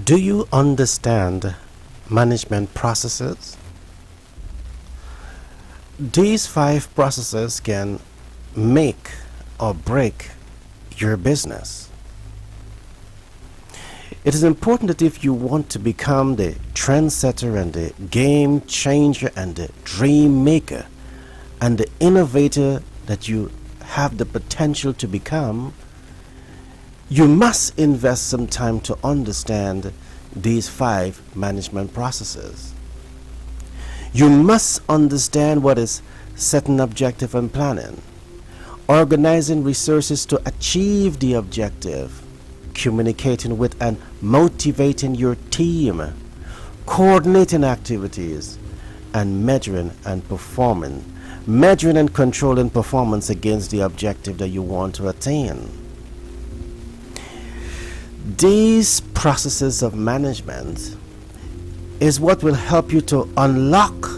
Do you understand management processes? These five processes can make or break your business. It is important that if you want to become the trendsetter and the game changer and the dream maker and the innovator that you have the potential to become, you must invest some time to understand these five management processes. You must understand what is setting objective and planning, organizing resources to achieve the objective, communicating with and motivating your team, coordinating activities, and measuring and controlling performance against the objective that you want to attain. These processes of management is what will help you to unlock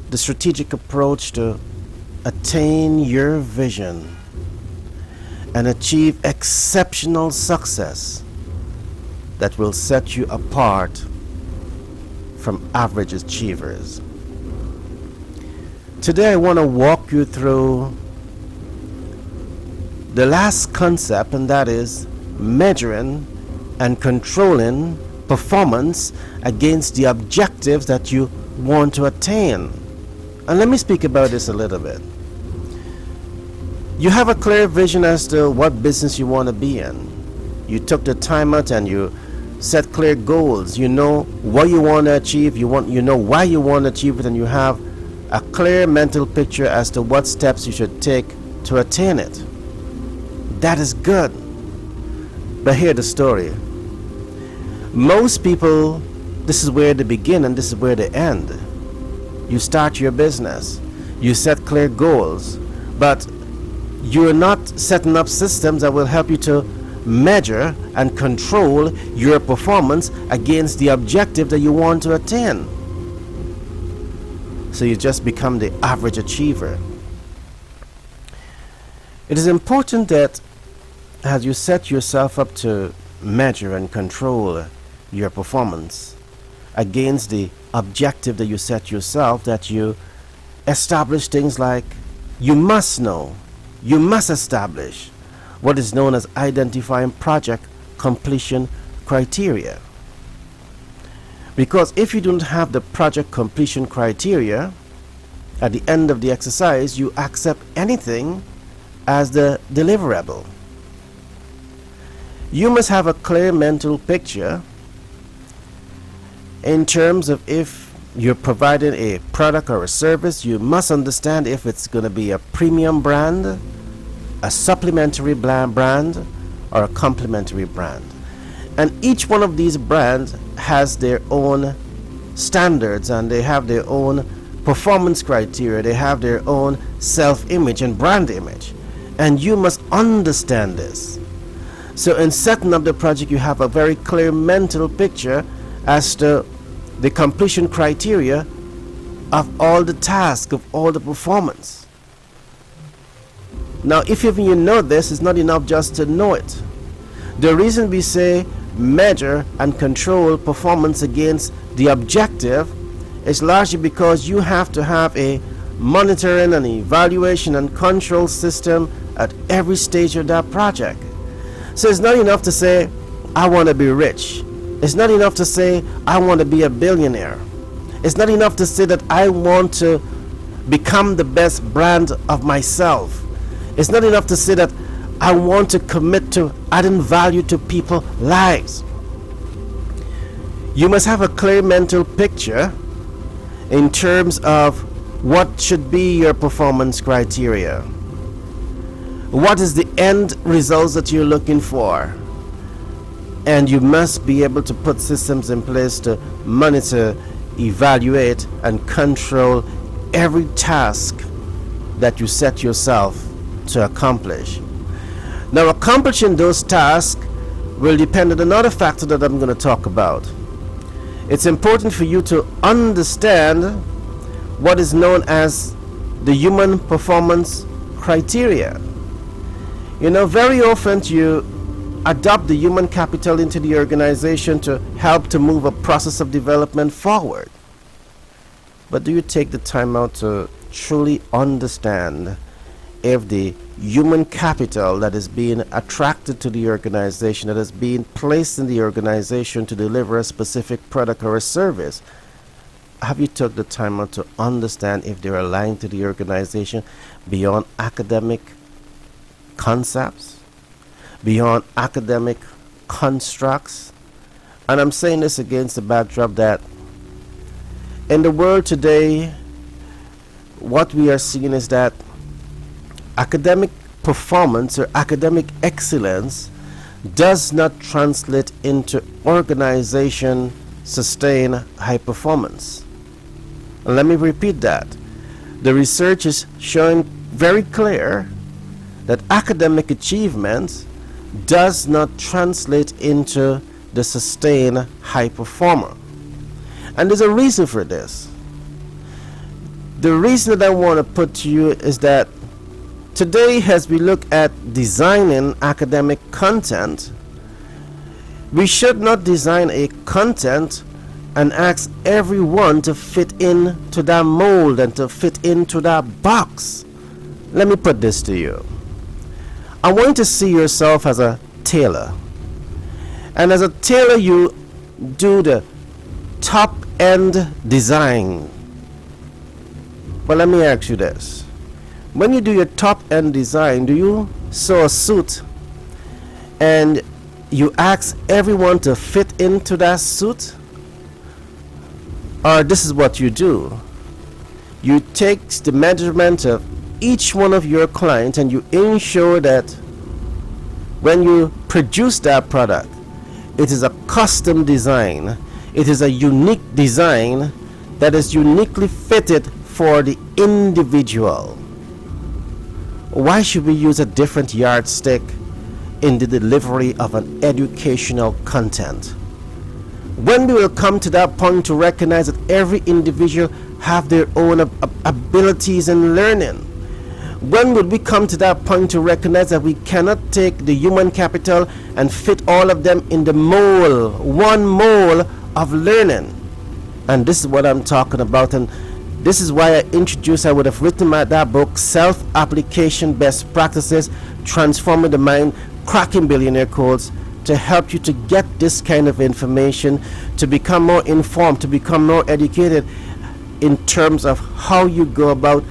the strategic approach to attain your vision and achieve exceptional success that will set you apart from average achievers. Today I want to walk you through the last concept, and that is measuring and controlling performance against the objectives that you want to attain. And let me speak about this a little bit. You have a clear vision as to what business you want to be in. You took the time out and you set clear goals. You know what you want to achieve, you know why you want to achieve it, and you have a clear mental picture as to what steps you should take to attain it. That is good. But hear the story. Most people, this is where they begin and this is where they end. You start your business, you set clear goals, but you're not setting up systems that will help you to measure and control your performance against the objective that you want to attain. So you just become the average achiever. It is important that as you set yourself up to measure and control your performance against the objective that you set yourself, that you establish things like you must establish what is known as identifying project completion criteria. Because if you don't have the project completion criteria, at the end of the exercise you accept anything as the deliverable. You must have a clear mental picture in terms of if you're providing a product or a service. You must understand if it's going to be a premium brand, a supplementary brand, or a complementary brand. And each one of these brands has their own standards and they have their own performance criteria. They have their own self-image and brand image. And you must understand this. So in setting up the project, you have a very clear mental picture as to the completion criteria of all the tasks, of all the performance. Now, if even you know this, it's not enough just to know it. The reason we say measure and control performance against the objective is largely because you have to have a monitoring and evaluation and control system at every stage of that project. So it's not enough to say, I want to be rich. It's not enough to say, I want to be a billionaire. It's not enough to say that I want to become the best brand of myself. It's not enough to say that I want to commit to adding value to people's lives. You must have a clear mental picture in terms of what should be your performance criteria. What is the end results that you're looking for? And you must be able to put systems in place to monitor, evaluate, and control every task that you set yourself to accomplish. Now, accomplishing those tasks will depend on another factor that I'm going to talk about. It's important for you to understand what is known as the human performance criteria. You know, very often you adopt the human capital into the organization to help to move a process of development forward. But do you take the time out to truly understand if the human capital that is being attracted to the organization, that is being placed in the organization to deliver a specific product or a service, have you took the time out to understand if they're aligned to the organization beyond academic concepts, beyond academic constructs? And I'm saying this against the backdrop that in the world today, what we are seeing is that academic performance or academic excellence does not translate into organization sustain high performance. And let me repeat that. The research is showing very clear that academic achievement does not translate into the sustained high performer. And there's a reason for this. The reason that I want to put to you is that today, as we look at designing academic content, we should not design a content and ask everyone to fit into that mold and to fit into that box. Let me put this to you. I want you to see yourself as a tailor. And as a tailor, you do the top end design. But let me ask you this. When you do your top end design, do you sew a suit and you ask everyone to fit into that suit? Or this is what you do. You take the measurement of each one of your clients and you ensure that when you produce that product, it is a custom design. It is a unique design that is uniquely fitted for the individual. Why should we use a different yardstick in the delivery of an educational content? When we will come to that point to recognize that every individual have their own abilities in learning? When would we come to that point to recognize that we cannot take the human capital and fit all of them in the mold, one mold of learning? And this is what I'm talking about, and this is why I would have written that book, Self-Application Best Practices, Transforming the Mind, Cracking Billionaire Codes, to help you to get this kind of information, to become more informed, to become more educated in terms of how you go about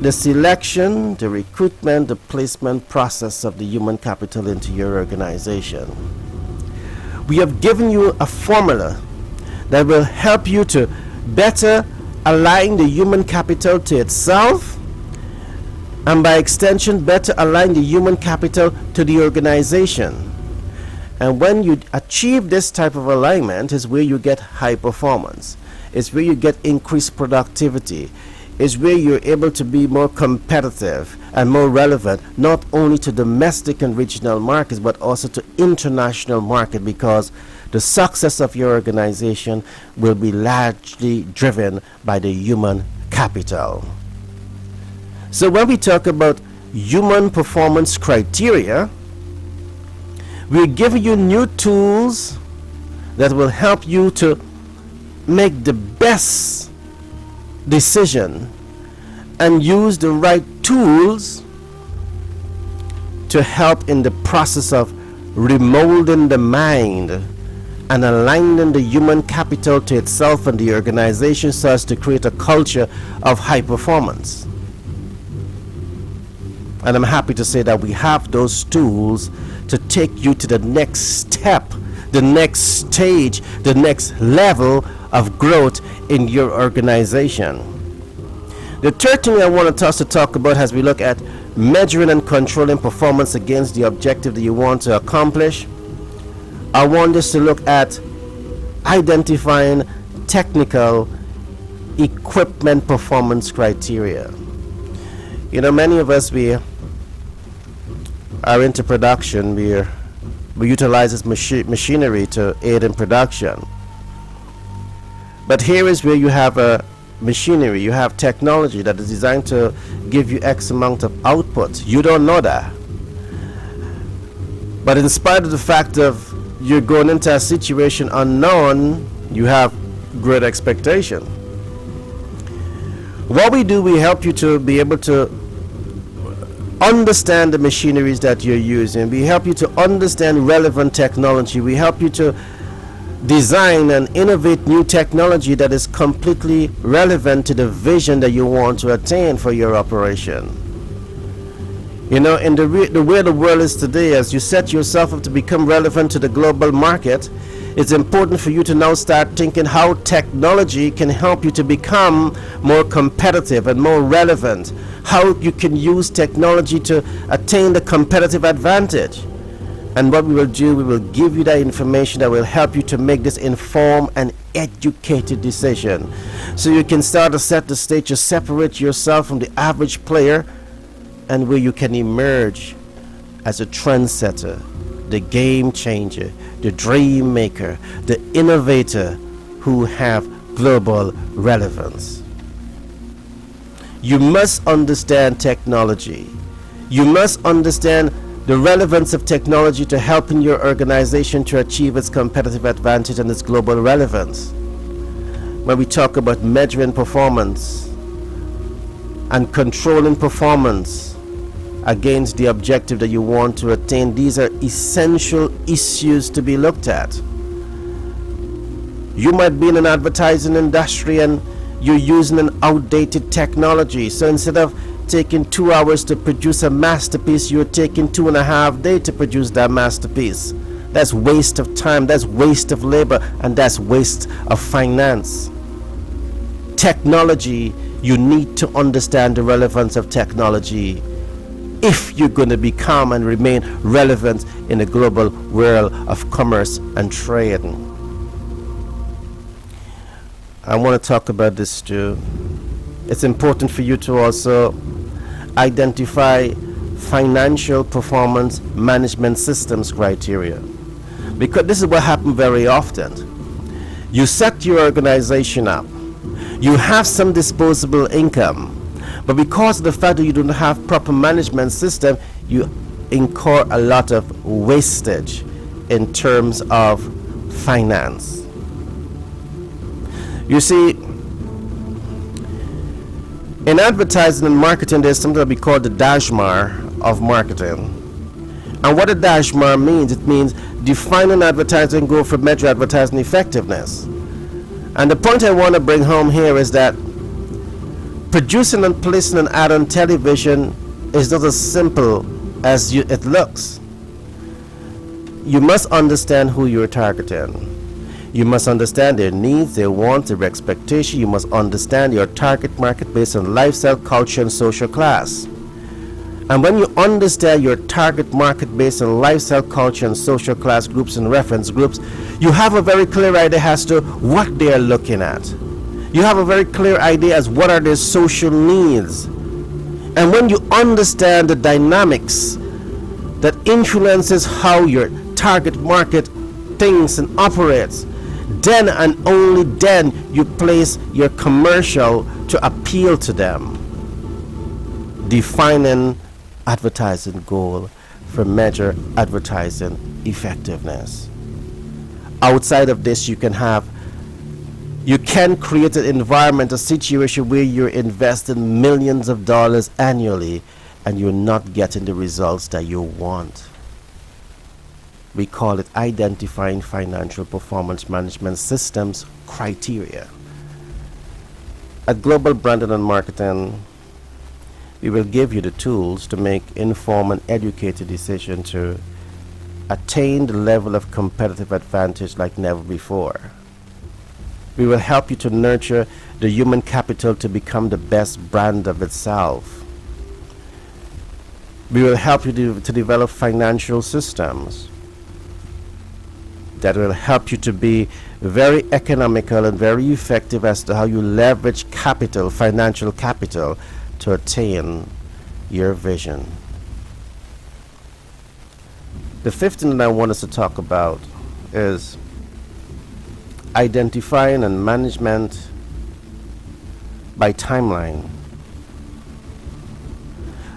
the selection, the recruitment, the placement process of the human capital into your organization. We have given you a formula that will help you to better align the human capital to itself, and by extension better align the human capital to the organization. And when you achieve this type of alignment is where you get high performance. It's where you get increased productivity. It's where you're able to be more competitive and more relevant, not only to domestic and regional markets but also to international market, because the success of your organization will be largely driven by the human capital. So when we talk about human performance criteria, we're giving you new tools that will help you to make the best decision and use the right tools to help in the process of remolding the mind and aligning the human capital to itself and the organization so as to create a culture of high performance. And I'm happy to say that we have those tools to take you to the next step, the next stage, the next level of growth in your organization. The third thing I wanted us to talk about as we look at measuring and controlling performance against the objective that you want to accomplish, I want us to look at identifying technical equipment performance criteria. You know, many of us, we are into production. We utilize this machinery to aid in production. But here is where you have a machinery, you have technology that is designed to give you X amount of output. You don't know that. But in spite of the fact of you're going into a situation unknown, you have great expectation. What we do, we help you to be able to understand the machineries that you're using. We help you to understand relevant technology. We help you to design and innovate new technology that is completely relevant to the vision that you want to attain for your operation. You know, in the way the world is today, as you set yourself up to become relevant to the global market, it's important for you to now start thinking how technology can help you to become more competitive and more relevant, how you can use technology to attain the competitive advantage. And what we will do, we will give you that information that will help you to make this informed and educated decision, so you can start to set the stage to separate yourself from the average player, and where you can emerge as a trendsetter, the game changer, the dream maker, the innovator who have global relevance. You must understand technology. You must understand the relevance of technology to helping your organization to achieve its competitive advantage and its global relevance. When we talk about measuring performance and controlling performance against the objective that you want to attain, these are essential issues to be looked at. You might be in an advertising industry and you're using an outdated technology. So instead of taking 2 hours to produce a masterpiece, you're taking 2.5 days to produce that masterpiece. That's waste of time, that's waste of labor, and that's waste of finance. Technology, you need to understand the relevance of technology if you're going to become and remain relevant in the global world of commerce and trade. I want to talk about this too. It's important for you to also identify financial performance management systems criteria, because this is what happens very often. You set your organization up, you have some disposable income, but because of the fact that you don't have proper management system, you incur a lot of wastage in terms of finance. You see, in advertising and marketing, there's something that we call the dashmar of marketing. And what a dashmar means, it means defining advertising goal for measure advertising effectiveness. And the point I want to bring home here is that producing and placing an ad on television is not as simple as it looks. You must understand who you're targeting. You must understand their needs, their wants, their expectations. You must understand your target market based on lifestyle, culture, and social class. And when you understand your target market based on lifestyle, culture, and social class groups and reference groups, you have a very clear idea as to what they are looking at. You have a very clear idea as what are their social needs. And when you understand the dynamics that influences how your target market thinks and operates, then and only then you place your commercial to appeal to them. Defining advertising goal for measure advertising effectiveness. Outside of this, you can create an environment, a situation where you're investing millions of dollars annually and you're not getting the results that you want. We call it identifying financial performance management systems criteria. At Global Branding and Marketing, we will give you the tools to make informed and educated decisions to attain the level of competitive advantage like never before. We will help you to nurture the human capital to become the best brand of itself. We will help you to develop financial systems that will help you to be very economical and very effective as to how you leverage capital, financial capital, to attain your vision. The fifth thing that I want us to talk about is identifying and management by timeline.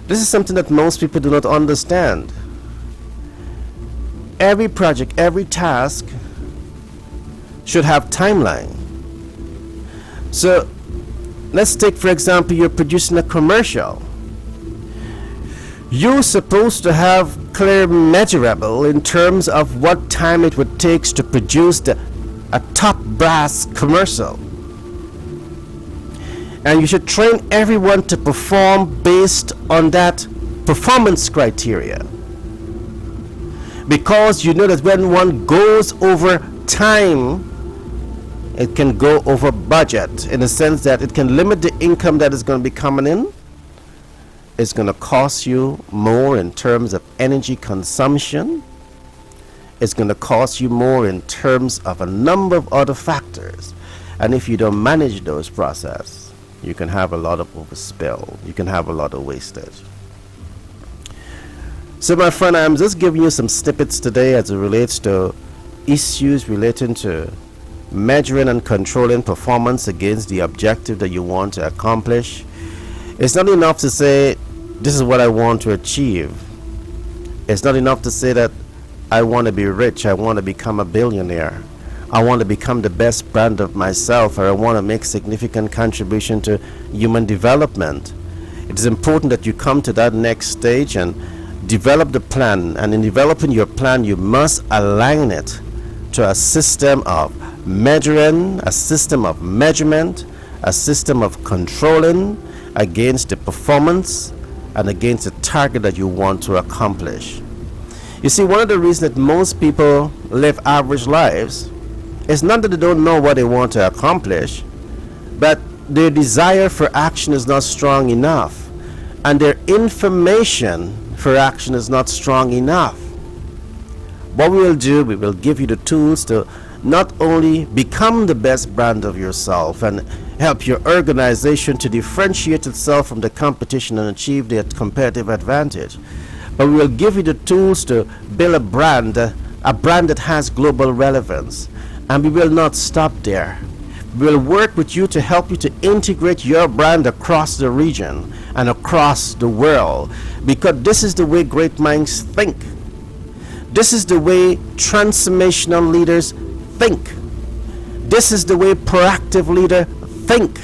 This is something that most people do not understand. every project, every task should have timeline. So let's take, for example, you're producing a commercial. You're supposed to have clear measurable in terms of what time it would take to produce a top brass commercial. And you should train everyone to perform based on that performance criteria. Because you know that when one goes over time, it can go over budget, in the sense that it can limit the income that is going to be coming in. It's going to cost you more in terms of energy consumption. It's going to cost you more in terms of a number of other factors. And if you don't manage those processes, you can have a lot of overspill. You can have a lot of wastage. So my friend, I'm just giving you some snippets today as it relates to issues relating to measuring and controlling performance against the objective that you want to accomplish. It's not enough to say, this is what I want to achieve. It's not enough to say that I want to be rich, I want to become a billionaire, I want to become the best brand of myself, or I want to make significant contribution to human development. It is important that you come to that next stage and develop the plan. And in developing your plan, you must align it to a system of measuring, a system of measurement, a system of controlling against the performance and against the target that you want to accomplish. You see, one of the reasons that most people live average lives is not that they don't know what they want to accomplish, but their desire for action is not strong enough, and their information for action is not strong enough. What we will do, we will give you the tools to not only become the best brand of yourself and help your organization to differentiate itself from the competition and achieve their competitive advantage, but we will give you the tools to build a brand that has global relevance. And we will not stop there. We will work with you to help you to integrate your brand across the region and across the world, because this is the way great minds think. This is the way transformational leaders think. This is the way proactive leaders think.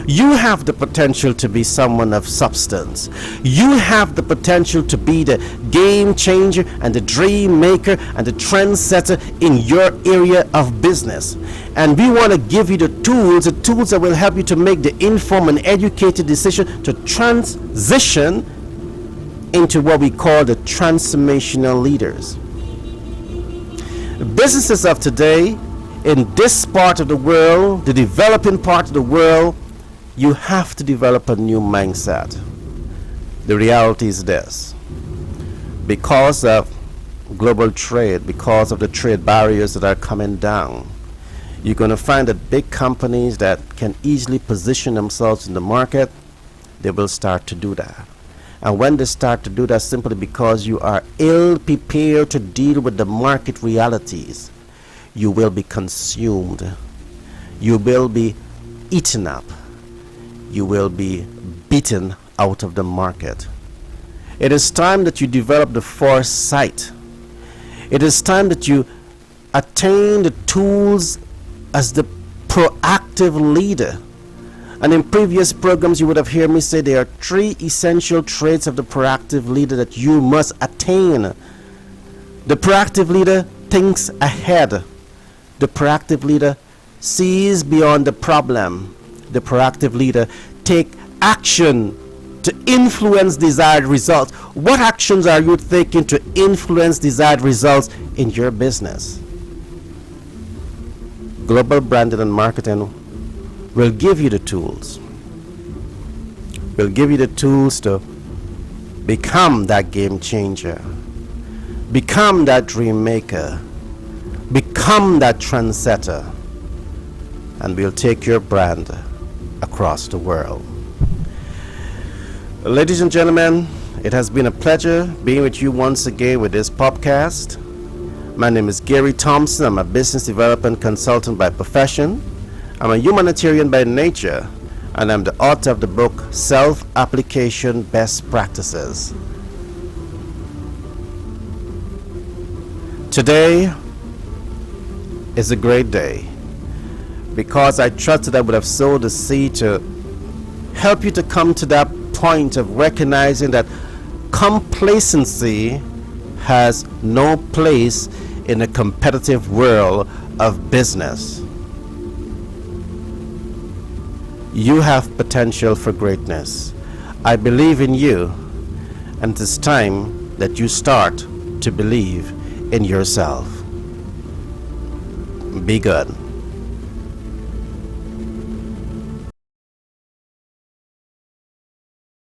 You have the potential to be someone of substance. You have the potential to be the game changer and the dream maker and the trendsetter in your area of business. And we want to give you the tools that will help you to make the informed and educated decision to transition into what we call the transformational leaders. Businesses of today, in this part of the world, the developing part of the world, you have to develop a new mindset. The reality is this: because of global trade, because of the trade barriers that are coming down, you're going to find that big companies that can easily position themselves in the market, they will start to do that. And when they start to do that, simply because you are ill prepared to deal with the market realities, you will be consumed. You will be eaten up. You will be beaten out of the market. It is time that you develop the foresight. It is time that you attain the tools as the proactive leader. And in previous programs, you would have heard me say there are 3 essential traits of the proactive leader that you must attain. The proactive leader thinks ahead. The proactive leader sees beyond the problem. The proactive leader take action to influence desired results. What actions are you taking to influence desired results in your business? Global branding and marketing will give you the tools. Will give you the tools to become that game changer, become that dream maker, become that trendsetter, and we'll take your brand across the world. Ladies and gentlemen, it has been a pleasure being with you once again with this podcast. My name is Gary Thompson. I'm a business development consultant by profession. I'm a humanitarian by nature, and I'm the author of the book Self-Application Best Practices. Today is a great day because I trusted I would have sowed the seed to help you to come to that point of recognizing that complacency has no place in a competitive world of business. You have potential for greatness. I believe in you, and it is time that you start to believe in yourself. Be good.